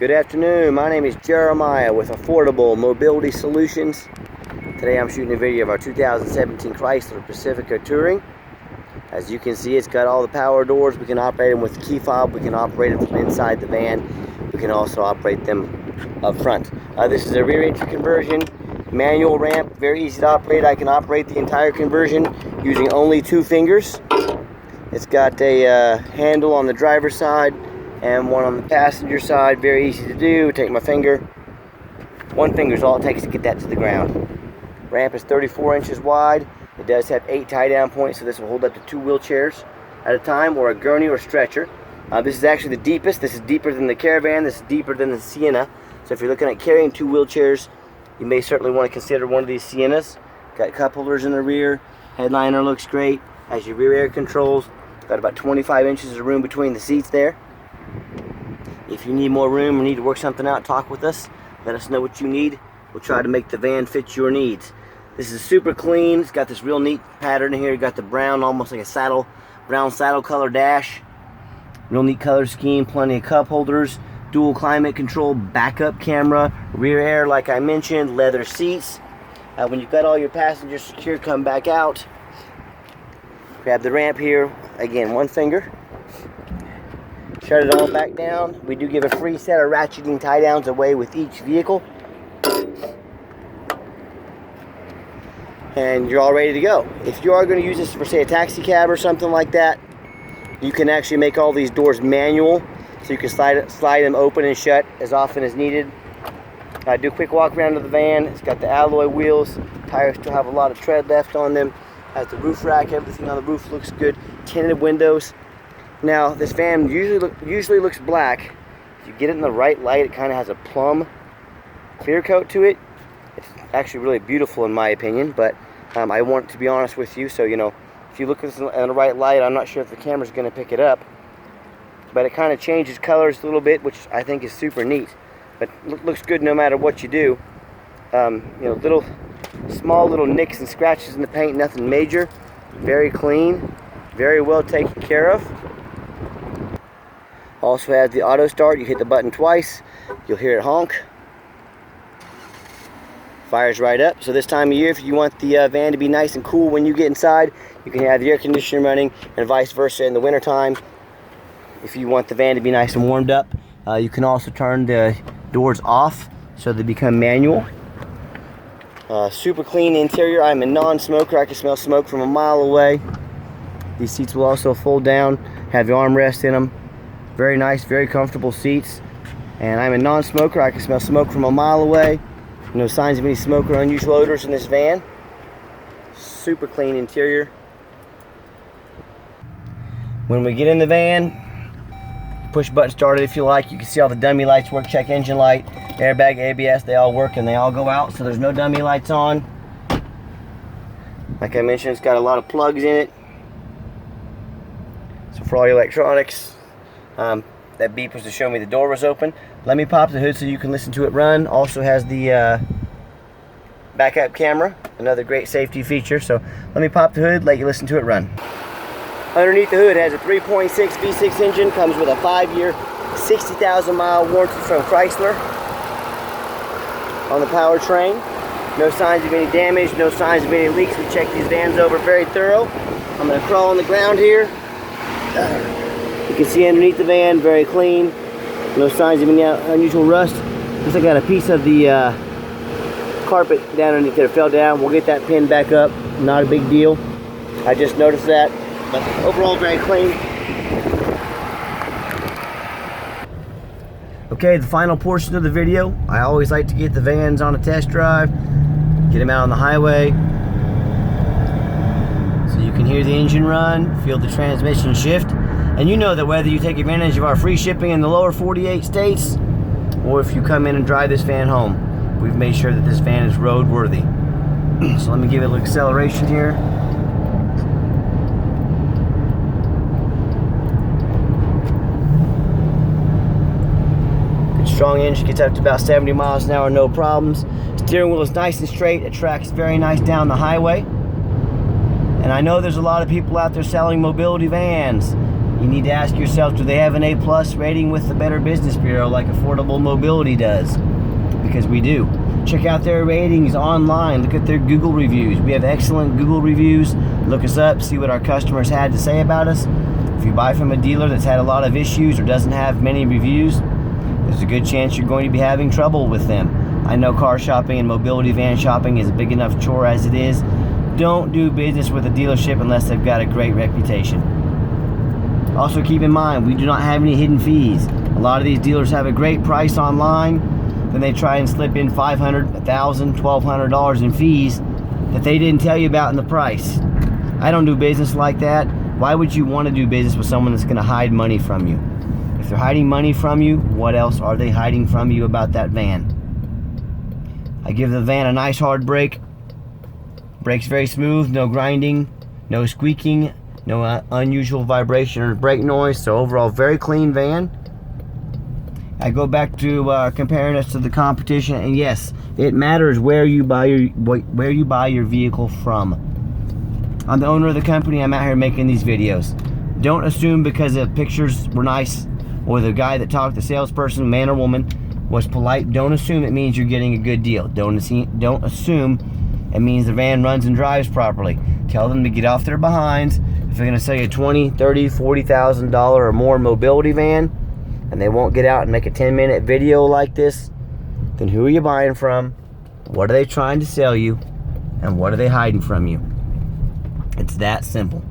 Good afternoon, my name is Jeremiah with Affordable Mobility Solutions. Today I'm shooting a video of our 2017 Chrysler Pacifica Touring. As you can see, it's got all the power doors. We can operate them with the key fob. We can operate them from inside the van. We can also operate them up front. This is a rear entry conversion, manual ramp, very easy to operate. I can operate the entire conversion using only 2 fingers. It's got a handle on the driver's side and one on the passenger side. Very easy to do. Take my finger. 1 finger is all it takes to get that to the ground. Ramp is 34 inches wide. It does have 8 tie-down points, so this will hold up to 2 wheelchairs at a time, or a gurney or stretcher. This is actually the deepest. This is deeper than the Caravan. This is deeper than the Sienna. So if you're looking at carrying 2 wheelchairs, you may certainly want to consider one of these Siennas. Got cup holders in the rear. Headliner looks great. Has your rear air controls. Got about 25 inches of room between the seats there. If you need more room or need to work something out, talk with us. Let us know what you need. We'll try to make the van fit your needs. This is super clean. It's got this real neat pattern here. You got the brown, almost like a brown saddle color dash. Real neat color scheme. Plenty of cup holders. Dual climate control, backup camera, rear air like I mentioned, leather seats. When you've got all your passengers secure, come back out. Grab the ramp here. Again, 1 finger. Shut it all back down. We do give a free set of ratcheting tie downs away with each vehicle. And you're all ready to go. If you are going to use this for, say, a taxi cab or something like that, you can actually make all these doors manual, so you can slide them open and shut as often as needed. Do a quick walk around to the van. It's got the alloy wheels. Tires still have a lot of tread left on them. Has the roof rack. Everything on the roof looks good. Tinted windows. Now, this van usually looks black. If you get it in the right light, it kind of has a plum clear coat to it. It's actually really beautiful in my opinion, but I want to be honest with you, so if you look at this in the right light, I'm not sure if the camera's going to pick it up, but it kind of changes colors a little bit, which I think is super neat. But looks good no matter what you do. Small little nicks and scratches in the paint, nothing major. Very clean, very well taken care of. Also has the auto start. You hit the button twice, you'll hear it honk. Fires right up. So this time of year, if you want the van to be nice and cool when you get inside, you can have the air conditioner running, and vice versa in the winter time. If you want the van to be nice and warmed up, you can also turn the doors off so they become manual. Super clean interior. I'm a non-smoker. I can smell smoke from a mile away. These seats will also fold down, have the armrest in them. Very nice, very comfortable seats. And I'm a non-smoker. I can smell smoke from a mile away. No signs of any smoke or unusual odors in this van. Super clean interior. When we get in the van, push button started if you like. You can see all the dummy lights work. Check engine light, airbag, ABS, they all work and they all go out, so there's no dummy lights on. Like I mentioned, it's got a lot of plugs in it. So for all your electronics, that beep was to show me the door was open. Let me pop the hood so you can listen to it run. Also has the backup camera, another great safety feature. So let me pop the hood, let you listen to it run. Underneath the hood has a 3.6 V6 engine, comes with a 5-year, 60,000 mile warranty from Chrysler on the powertrain. No signs of any damage, no signs of any leaks. We checked these vans over very thorough. I'm going to crawl on the ground here. You can see underneath the van, very clean. No signs of any unusual rust. Looks like I got a piece of the carpet down underneath there, fell down. We'll get that pinned back up. Not a big deal. I just noticed that. But overall, very clean. Okay, the final portion of the video. I always like to get the vans on a test drive, get them out on the highway, so you can hear the engine run, feel the transmission shift. And you know that whether you take advantage of our free shipping in the lower 48 states, or if you come in and drive this van home, we've made sure that this van is roadworthy. So let me give it a little acceleration here. Good strong engine, gets up to about 70 miles an hour, no problems. Steering wheel is nice and straight, it tracks very nice down the highway. And I know there's a lot of people out there selling mobility vans. You need to ask yourself, do they have an A+ rating with the Better Business Bureau like Affordable Mobility does? Because we do. Check out their ratings online. Look at their Google reviews. We have excellent Google reviews. Look us up, see what our customers had to say about us. If you buy from a dealer that's had a lot of issues or doesn't have many reviews, there's a good chance you're going to be having trouble with them. I know car shopping and mobility van shopping is a big enough chore as it is. Don't do business with a dealership unless they've got a great reputation. Also keep in mind, we do not have any hidden fees. A lot of these dealers have a great price online, then they try and slip in $500, $1,000, $1,200 in fees that they didn't tell you about in the price. I don't do business like that. Why would you want to do business with someone that's going to hide money from you? If they're hiding money from you, what else are they hiding from you about that van? I give the van a nice hard brake. Brakes very smooth, no grinding, no squeaking, no unusual vibration or brake noise. So overall, very clean van. I go back to comparing us to the competition, and yes, it matters where you buy your vehicle from. I'm the owner of the company. I'm out here making these videos. Don't assume because the pictures were nice or the guy that talked, the salesperson, man or woman, was polite. Don't assume it means you're getting a good deal. Don't assume it means the van runs and drives properly. Tell them to get off their behinds. If they're going to sell you a $20,000, $30,000, $40,000 or more mobility van, and they won't get out and make a 10-minute video like this, then who are you buying from? What are they trying to sell you? And what are they hiding from you? It's that simple.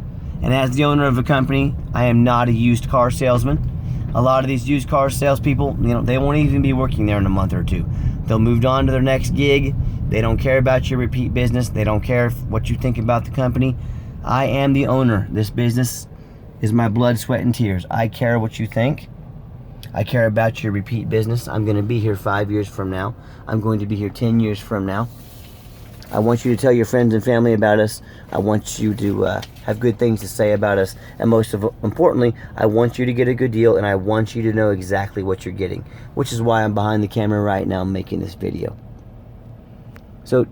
And as the owner of a company, I am not a used car salesman. A lot of these used car salespeople, they won't even be working there in a month or two. They'll move on to their next gig. They don't care about your repeat business. They don't care what you think about the company. I am the owner. This business is my blood, sweat, and tears. I care what you think. I care about your repeat business. I'm going to be here 5 years from now. I'm going to be here 10 years from now. I want you to tell your friends and family about us. I want you to have good things to say about us. And most importantly, I want you to get a good deal, and I want you to know exactly what you're getting, which is why I'm behind the camera right now making this video. So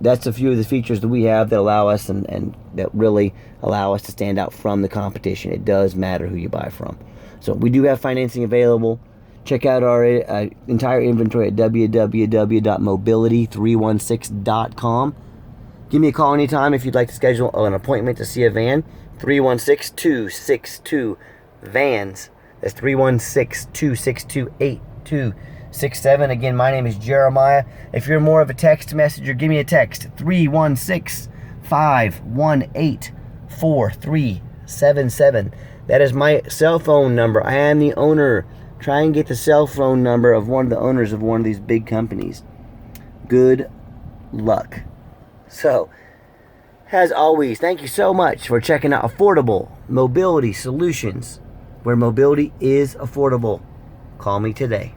that's a few of the features that we have that allow us and that really allow us to stand out from the competition. It does matter who you buy from. So we do have financing available. Check out our entire inventory at www.mobility316.com. Give me a call anytime if you'd like to schedule an appointment to see a van. 316-262-VANS. That's 316-262-8267. Again, my name is Jeremiah. If you're more of a text messenger, give me a text. 316-518-4377. That is my cell phone number. I am the owner. Try and get the cell phone number of one of the owners of one of these big companies. Good luck. So, as always, thank you so much for checking out Affordable Mobility Solutions, where mobility is affordable. Call me today.